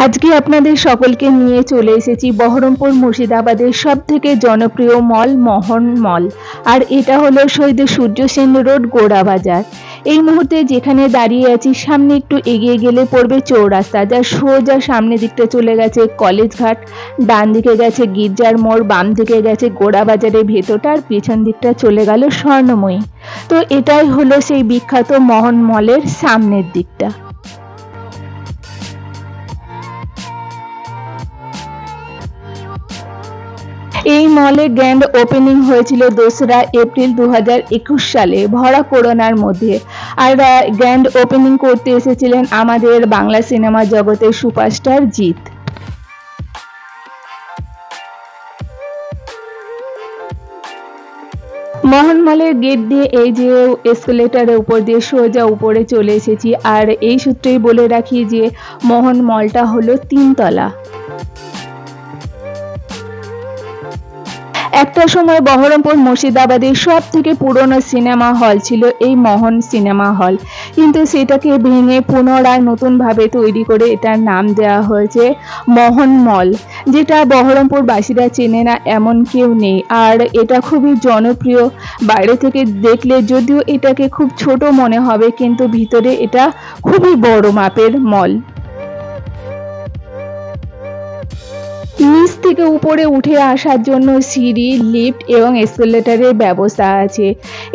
আজকে আপনাদের সকলকে নিয়ে চলে এসেছি বহরমপুর মুর্শিদাবাদের সবথেকে জনপ্রিয় মল মোহন মল। আর এটা হলো শহীদ সূর্য সেন রোড গোড়াবাজার। এই মুহূর্তে যেখানে দাঁড়িয়ে আছি সামনে একটু এগিয়ে গেলে পড়বে চৌরাস্তা, যা সোজা সামনের দিকটা চলে গেছে কলেজ ঘাট, ডান দিকে গেছে গির্জার মোড়, বাম দিকে গেছে গোড়াবাজারের ভেতরটা, আর পিছন দিকটা চলে গেল স্বর্ণময়ী। তো এটাই হলো সেই বিখ্যাত মোহন মলের সামনের দিকটা। এই মলে গ্র্যান্ড ওপেনিং হয়েছিল 2রা এপ্রিল 2021 সালে ভরা করোনার মধ্যে। আর গ্র্যান্ড ওপেনিং করতে এসেছিলেন আমাদের বাংলা সিনেমা জগতের সুপারস্টার জিৎ। মোহন মলের গেট দিয়ে এই যে এসকেলেটারের উপর দিয়ে সোজা উপরে চলে এসেছি। আর এই সূত্রেই বলে রাখি যে মোহন মলটা হলো 3 তলা। একটা সময় বহরমপুর মুর্শিদাবাদের সব থেকে পুরনো সিনেমা হল ছিল এই মোহন সিনেমা হল, কিন্তু সেটাকে ভেঙে পুনরায় নতুনভাবে তৈরি করে এটার নাম দেওয়া হয়েছে মোহন মল, যেটা বহরমপুরবাসীরা চেনে না এমন কেউ নেই। আর এটা খুবই জনপ্রিয়। বাইরে থেকে দেখলে যদিও এটাকে খুব ছোট মনে হবে, কিন্তু ভিতরে এটা খুবই বড় মাপের মল। নিচ থেকে উপরে উঠে আসার জন্য সিঁড়ি, লিফট এবং এসকেলেটরের ব্যবস্থা আছে।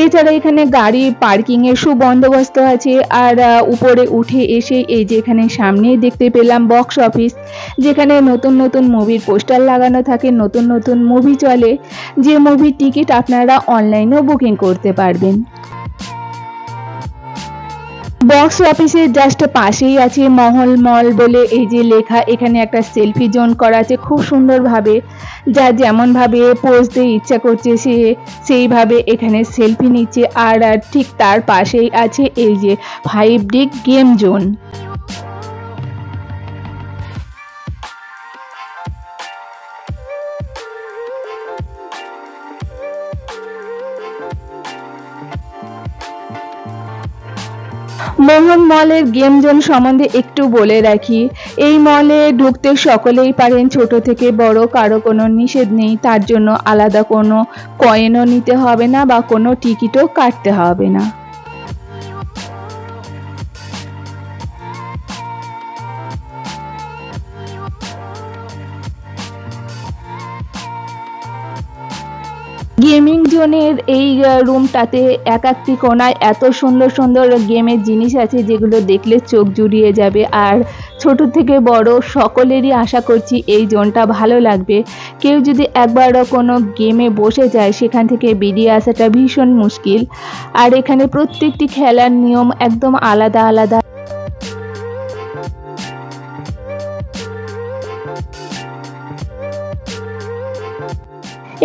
এছাড়া এখানে গাড়ি পার্কিংয়ের সুবন্দোবস্ত আছে। আর উপরে উঠে এসে এই যে এখানে সামনেই দেখতে পেলাম বক্স অফিস, যেখানে নতুন নতুন মুভির পোস্টার লাগানো থাকে, নতুন নতুন মুভি চলে, যে মুভির টিকিট আপনারা অনলাইনেও বুকিং করতে পারবেন। বক্স অফিসের জাস্ট পাশেই আছে মোহন মল বলে এই যে লেখা। এখানে একটা সেলফি জোন করা আছে খুব সুন্দরভাবে, যা যেমনভাবে পোজ দিয়ে ইচ্ছা করছে সে সেইভাবে এখানে সেলফি নিচ্ছে। আর ঠিক তার পাশেই আছে এই যে 5D গেম জোন। মোহন মলের গেম জোন সম্বন্ধে একটু বলে রাখি। এই মলে ঢুকতে সকলেই পারেন, ছোট থেকে বড়, কারো কোনো নিষেধ নেই। তার জন্য আলাদা কোনো কয়েনও নিতে হবে না বা কোনো টিকিটও কাটতে হবে না। গেমিং জোনের এই রুমটাতে এক একটি কোণায় এত সুন্দর সুন্দর গেমের জিনিস আছে যেগুলো দেখলে চোখ জুড়িয়ে যাবে। আর ছোট থেকে বড় সকলেরই আশা করছি এই জোনটা ভালো লাগবে। কেউ যদি একবারও কোনো গেমে বসে যায় সেখান থেকে বেরিয়ে আসাটা ভীষণ মুশকিল। আর এখানে প্রত্যেকটি খেলার নিয়ম একদম আলাদা আলাদা।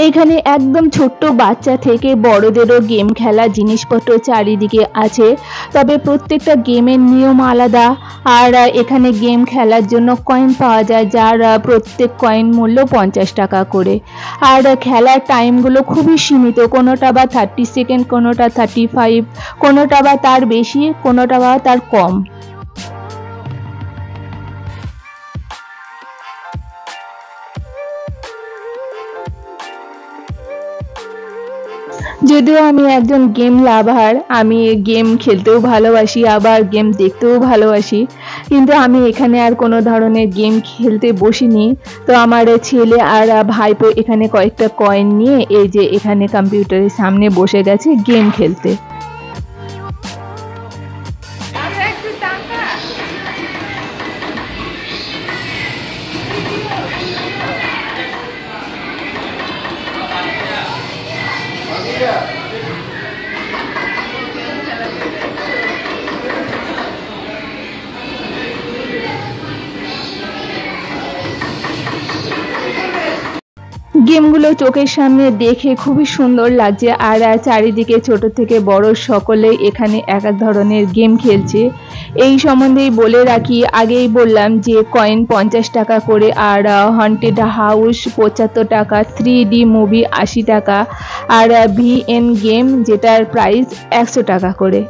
এইখানে একদম ছোট্ট বাচ্চা থেকে বড়দেরও গেম খেলা জিনিসপত্র চারিদিকে আছে, তবে প্রত্যেকটা গেমের নিয়ম আলাদা। আর এখানে গেম খেলার জন্য কয়েন পাওয়া যায়, যার প্রত্যেক কয়েন মূল্য 50 টাকা করে। আর খেলার টাইমগুলো খুবই সীমিত, কোনোটা বা 30 সেকেন্ড, কোনোটা 35, কোনোটা বা তার বেশি, কোনোটা বা তার কম। যদিও আমি একজন গেম লাভার, আমি গেম খেলতেও ভালোবাসি আবার গেম দেখতেও ভালোবাসি, কিন্তু আমি এখানে আর কোনো ধরনের গেম খেলতে বসিনি। তো আমার ছেলে আর ভাইপো এখানে কয়েকটা কয়েন নিয়ে এই যে এখানে কম্পিউটারের সামনে বসে গেছে গেম খেলতে। গেমগুলো চোখের সামনে দেখে খুবই সুন্দর লাগছে। আর চারিদিকে ছোট থেকে বড় সকলেই এখানে এক এক ধরনের গেম খেলছে। এই সম্বন্ধেই বলে রাখি, আগেই বললাম যে কয়েন 50 টাকা করে, আর হন্টেড হাউস 75 টাকা, 3D মুভি 80 টাকা, আর VN গেম যেটার প্রাইস 100 টাকা করে।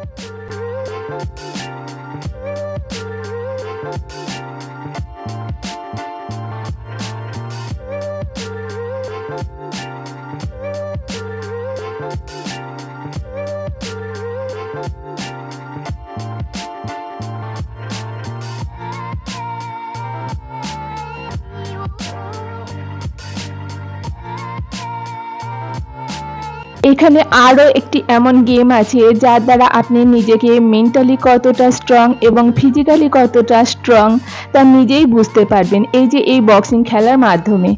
এখানে আরও একটি এমন গেম আছে যার দ্বারা আপনি নিজেকে মেন্টালি কতটা স্ট্রং এবং ফিজিক্যালি কতটা স্ট্রং তা নিজেই বুঝতে পারবেন এই যে এই বক্সিং খেলার মাধ্যমে।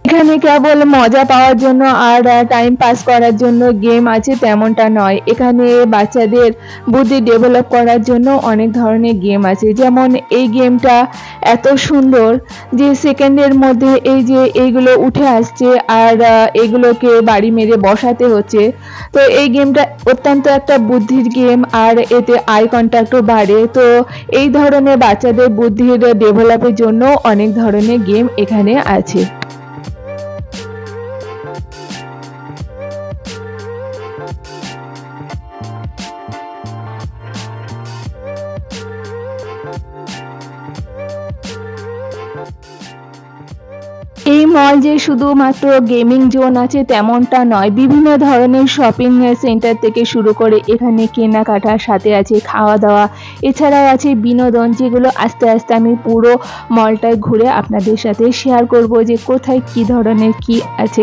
এখানে কেবল মজা পাওয়ার জন্য আর টাইম পাস করার জন্য গেম আছে তেমনটা নয়, এখানে বাচ্চাদের বুদ্ধি ডেভেলপ করার জন্য অনেক ধরনের গেম আছে। যেমন এই গেমটা এত সুন্দর যে সেকেন্ডের মধ্যে এই যে এইগুলো উঠে আসছে আর এগুলোকে বাড়ি মেরে বসাতে হচ্ছে। তো এই গেমটা অত্যন্ত একটা বুদ্ধির গেম আর এতে আই কন্ট্যাক্টও বাড়ে। তো এই ধরনের বাচ্চাদের বুদ্ধির ডেভেলপের জন্য অনেক ধরনের গেম এখানে আছে। এই মল যে শুধুমাত্র গেমিং জোন আছে তেমনটা নয়, বিভিন্ন ধরনের শপিং সেন্টার থেকে শুরু করে এখানে কেনাকাটার সাথে আছে খাওয়া দাওয়া, এছাড়াও আছে বিনোদন, যেগুলো আস্তে আস্তে আমি পুরো মলটায় ঘুরে আপনাদের সাথে শেয়ার করব যে কোথায় কি ধরনের কি আছে।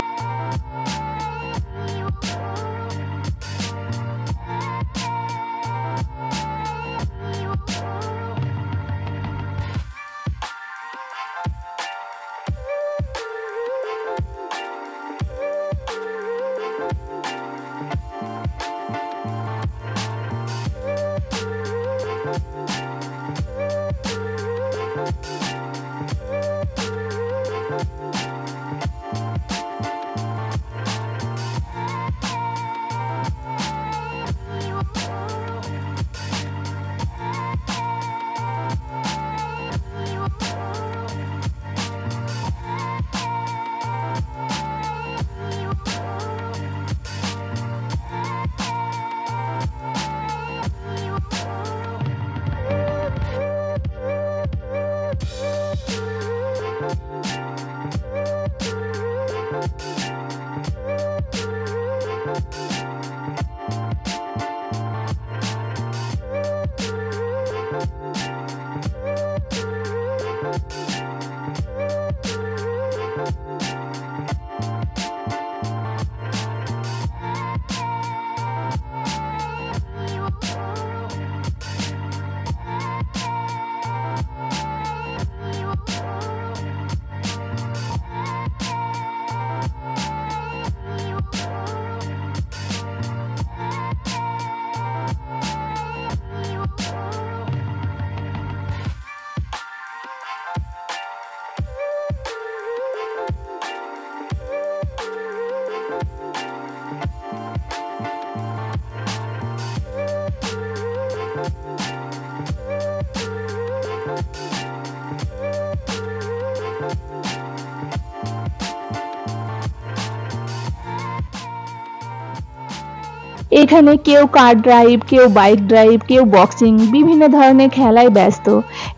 এখানে কেউ কার ড্রাইভ, কেউ বাইক ড্রাইভ, কেউ বক্সিং, বিভিন্ন ধরনের খেলায় ব্যস্ত।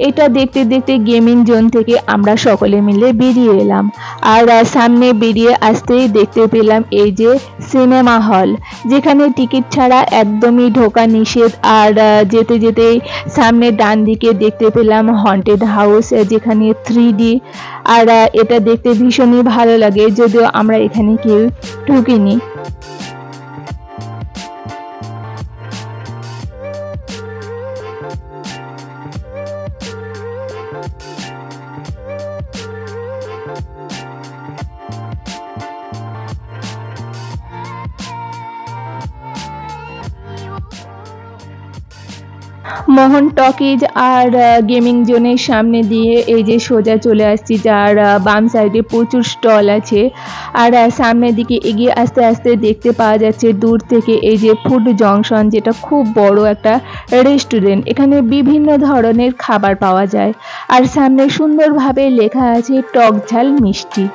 এটা দেখতে দেখতে গেমিং জোন থেকে আমরা সকলে মিলে বেরিয়ে এলাম আর সামনে বেরিয়ে আসতেই দেখতে পেলাম এই যে সিনেমা হল, যেখানে টিকিট ছাড়া একদমই ঢোকা নিষেধ। আর যেতে যেতেই সামনে ডান দিকে দেখতে পেলাম হন্টেড হাউস, যেখানে 3D, আর এটা দেখতে ভীষণই ভালো লাগে, যদিও আমরা এখানে কেউ ঢুকিনি। মোহন টকিজ আর গেমিং জোনের সামনে দিয়ে এই যে সোজা চলে আসছি, যার বাম সাইডে প্রচুর স্টল আছে। আর সামনের দিকে এগিয়ে আস্তে আস্তে দেখতে পাওয়া যাচ্ছে দূর থেকে এই যে ফুড জংশন, যেটা খুব বড় একটা রেস্টুরেন্ট। এখানে বিভিন্ন ধরনের খাবার পাওয়া যায় আর সামনে সুন্দরভাবে লেখা আছে টক ঝাল মিষ্টি।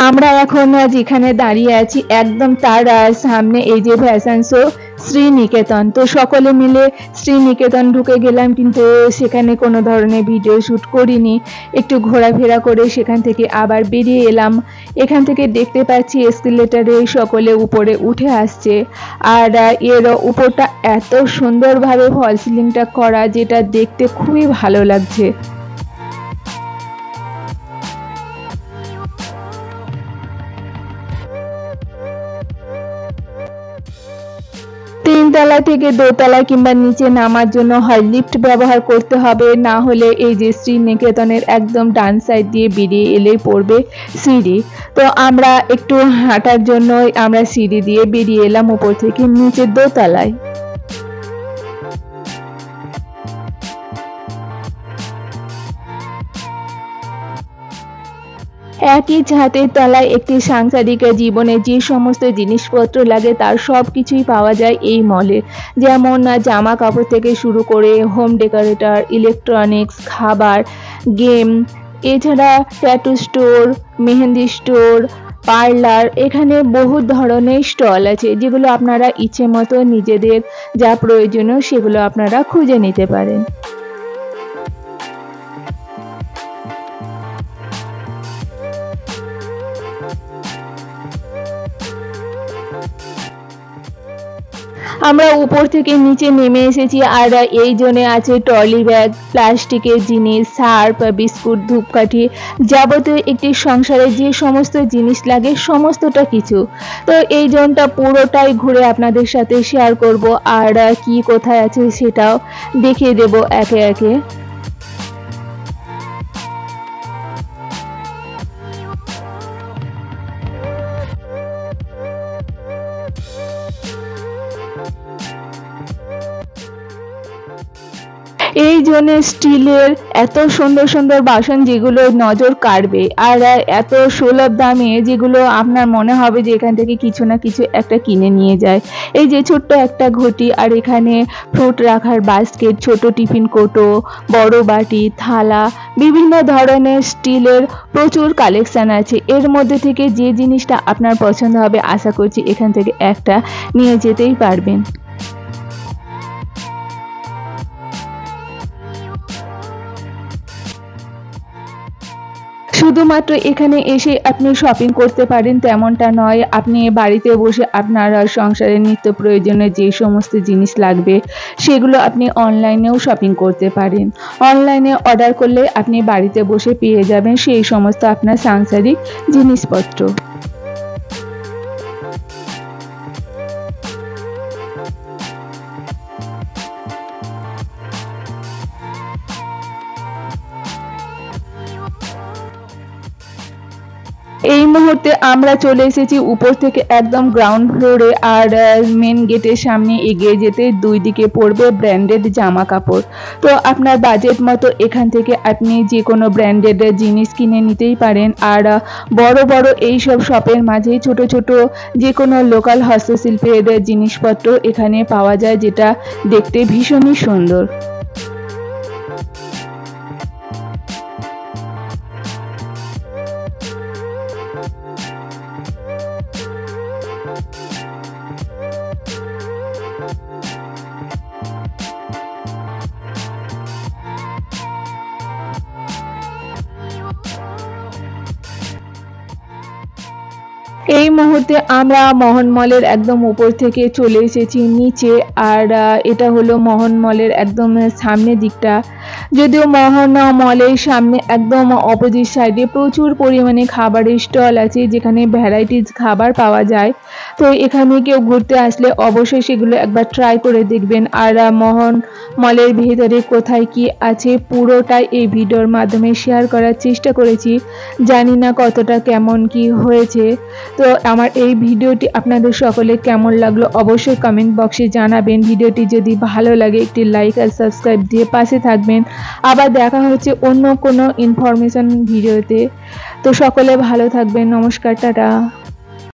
আমরা এখন যেখানে দাঁড়িয়ে আছি একদম তার সামনে এই যে ফ্যাশন শো শ্রীনিকেতন। তো সকলে মিলে শ্রীনিকেতন ঢুকে গেলাম, কিন্তু সেখানে কোনো ধরনের ভিডিও শ্যুট করিনি। একটু ঘোরাফেরা করে সেখান থেকে আবার বেরিয়ে এলাম। এখান থেকে দেখতে পাচ্ছি এসকেলেটরে সকলে উপরে উঠে আসছে, আর এর উপরটা এত সুন্দরভাবে ফল সিলিংটা করা, যেটা দেখতে খুবই ভালো লাগছে। তিনতলা থেকে দোতলা কিংবা নিচে নামার জন্য হয় লিফট ব্যবহার করতে হবে, না হলে এই যে শ্রীনিকেতনের একদম ডান সাইড দিয়ে বেরিয়ে এলেই পড়বে সিঁড়ি। তো আমরা একটু হাঁটার জন্য আমরা সিঁড়ি দিয়ে বেরিয়ে এলাম উপর থেকে নিচে দোতলায়। একই ছাদের তলায় একটি সাংসারিক জীবনে যে সমস্ত জিনিসপত্র লাগে তার সব কিছুই পাওয়া যায় এই মলে। যেমন জামা কাপড় থেকে শুরু করে হোম ডেকোরেটর, ইলেকট্রনিক্স, খাবার, গেম, এছাড়া tattoo store, mehndi store, parlour. এখানে বহু ধরনের স্টল আছে, যেগুলো আপনারা ইচ্ছে মতো নিজেদের যা প্রয়োজনীয় সেগুলো আপনারা খুঁজে নিতে পারেন। আমরা উপর থেকে নিচে নেমে এসেছি, আর এই জোনে আছে ট্রলি ব্যাগ, প্লাস্টিকের জিনিস, সার্ফ, বিস্কুট, ধূপকাঠি, যাবতীয় একটি সংসারে যে সমস্ত জিনিস লাগে সমস্তটা কিছু। তো এই জোনটা পুরোটাই ঘুরে আপনাদের সাথে শেয়ার করব, আর কি কোথায় আছে সেটাও দেখিয়ে দেব একে একে। এই জন্য স্টিলের এত সুন্দর সুন্দর বাসন, যেগুলো নজর কাড়বে, আর এত সুলভ দামে, যেগুলো আপনার মনে হবে যে এখান থেকে কিছু না কিছু একটা কিনে নিয়ে যায়। এই যে ছোট্ট একটা ঘটি, আর এখানে ফ্রুট রাখার বাস্কেট, ছোট টিফিন কৌটো, বড় বাটি, থালা, বিভিন্ন ধরনের স্টিলের প্রচুর কালেকশন আছে। এর মধ্যে থেকে যে জিনিসটা আপনার পছন্দ হবে আশা করছি এখান থেকে একটা নিয়ে যেতেই পারবেন। শুধুমাত্র এখানে এসে আপনি শপিং করতে পারেন তেমনটা নয়, আপনি বাড়িতে বসে আপনার সংসারের নিত্য প্রয়োজনীয় যে সমস্ত জিনিস লাগবে সেগুলো আপনি অনলাইনেও শপিং করতে পারেন। অনলাইনে অর্ডার করলে আপনি বাড়িতে বসে পেয়ে যাবেন সেই সমস্ত আপনার সাংসারিক জিনিসপত্র। এই মুহূর্তে আমরা চলে এসেছি উপর থেকে একদম গ্রাউন্ড ফ্লোরে, আর মেন গেটের সামনে এগিয়ে যেতে দুই দিকে পড়বে ব্র্যান্ডেড জামা কাপড়। তো আপনার বাজেট মতো এখান থেকে আপনি যে কোনো ব্র্যান্ডেড জিনিস কিনে নিতেই পারেন। আর বড় বড় এই সব শপের মাঝে ছোট ছোট যে কোনো লোকাল হস্তশিল্পের জিনিসপত্র এখানে পাওয়া যায়, যেটা দেখতে ভীষণই সুন্দর। এই মুহূর্তে আমরা মোহন মলের একদম উপর থেকে চলে এসেছি নিচে, আর এটা হলো মোহন মলের একদম সামনের দিকটা। যদিও মোহন মলের সামনে একদম অপোজিট সাইডে প্রচুর পরিমাণে খাবারের স্টল আছে, যেখানে ভ্যারাইটিজ খাবার পাওয়া যায়। তো এখানে কেউ ঘুরতে আসলে অবশ্যই সেগুলো একবার ট্রাই করে দেখবেন। আর মোহন মলের ভেতরে কোথায় কি আছে পুরোটাই এই ভিডিওর মাধ্যমে শেয়ার করার চেষ্টা করেছি, জানি না কতটা কেমন কি হয়েছে। তো আমার এই ভিডিওটি আপনাদের সকলে কেমন লাগলো অবশ্যই কমেন্ট বক্সে জানাবেন। ভিডিওটি যদি ভালো লাগে একটি লাইক আর সাবস্ক্রাইব দিয়ে পাশে থাকবেন। আবার দেখা হচ্ছে অন্য কোনো ইনফরমেশন ভিডিওতে। তো সকলে ভালো থাকবেন। নমস্কার, টাটা।